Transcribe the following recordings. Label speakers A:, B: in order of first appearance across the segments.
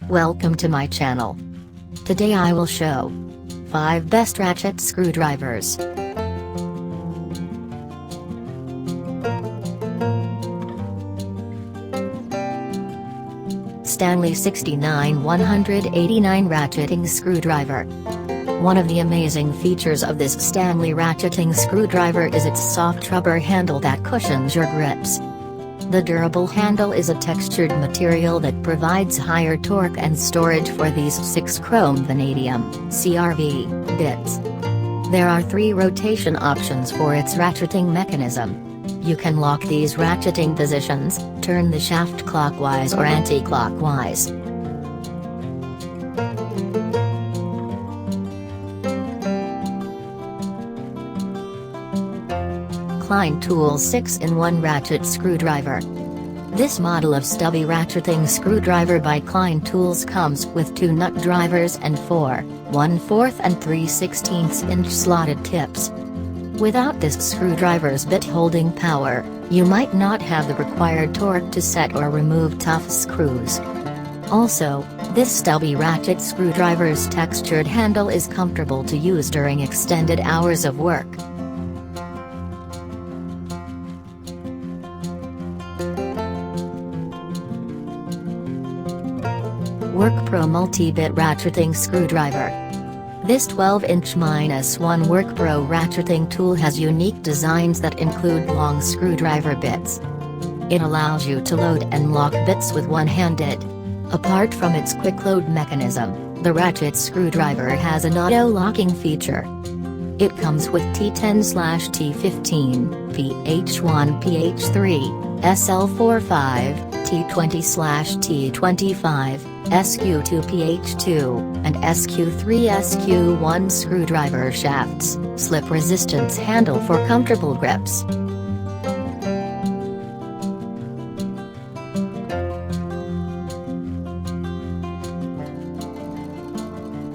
A: Welcome to my channel. Today I will show 5 best ratchet screwdrivers. Stanley 69189 Ratcheting Screwdriver. One of the amazing features of this Stanley ratcheting screwdriver is its soft rubber handle that cushions your grips. The durable handle is a textured material that provides higher torque and storage for these 6-chrome vanadium (CRV) bits. There are 3 rotation options for its ratcheting mechanism. You can lock these ratcheting positions, turn the shaft clockwise or anti-clockwise. Klein Tools 6-in-1 Ratchet Screwdriver. This model of stubby ratcheting screwdriver by Klein Tools comes with 2 nut drivers and 4 1/4 and 3/16 inch slotted tips. Without this screwdriver's bit holding power, you might not have the required torque to set or remove tough screws. Also, this stubby ratchet screwdriver's textured handle is comfortable to use during extended hours of work. WorkPro MultiBit Ratcheting Screwdriver. This 12-inch -1 WorkPro ratcheting tool has unique designs that include long screwdriver bits. It allows you to load and lock bits with one-handed. Apart from its quick load mechanism, the ratchet screwdriver has an auto-locking feature. It comes with T10/T15, PH1 PH3, SL45, T20/T25, SQ2 PH2, and SQ3 SQ1 screwdriver shafts, slip resistance handle for comfortable grips.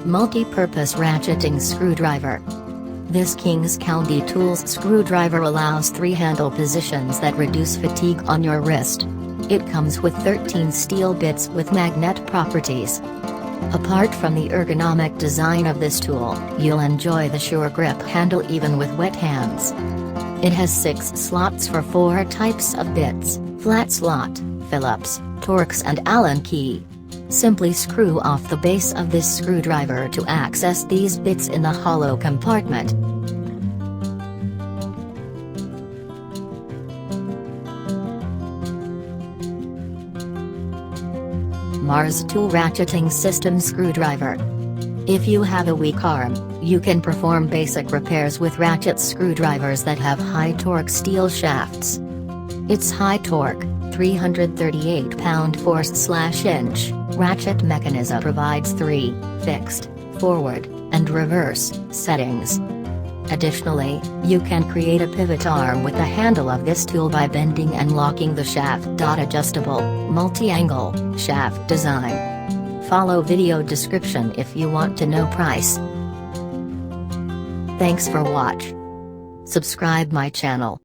A: Multi-purpose ratcheting screwdriver. This Kings County Tools screwdriver allows 3 handle positions that reduce fatigue on your wrist. It comes with 13 steel bits with magnet properties. Apart from the ergonomic design of this tool, you'll enjoy the sure grip handle even with wet hands. It has 6 slots for 4 types of bits: flat slot, Phillips, Torx and Allen key. Simply screw off the base of this screwdriver to access these bits in the hollow compartment. Mars Tool Ratcheting System Screwdriver. If you have a weak arm, you can perform basic repairs with ratchet screwdrivers that have high torque steel shafts. Its high torque, 338 pound-force/inch, ratchet mechanism provides 3 fixed, forward, and reverse settings. Additionally, you can create a pivot arm with the handle of this tool by bending and locking the shaft. Adjustable, multi-angle, shaft design. Follow video description if you want to know price. Thanks for watch. Subscribe my channel.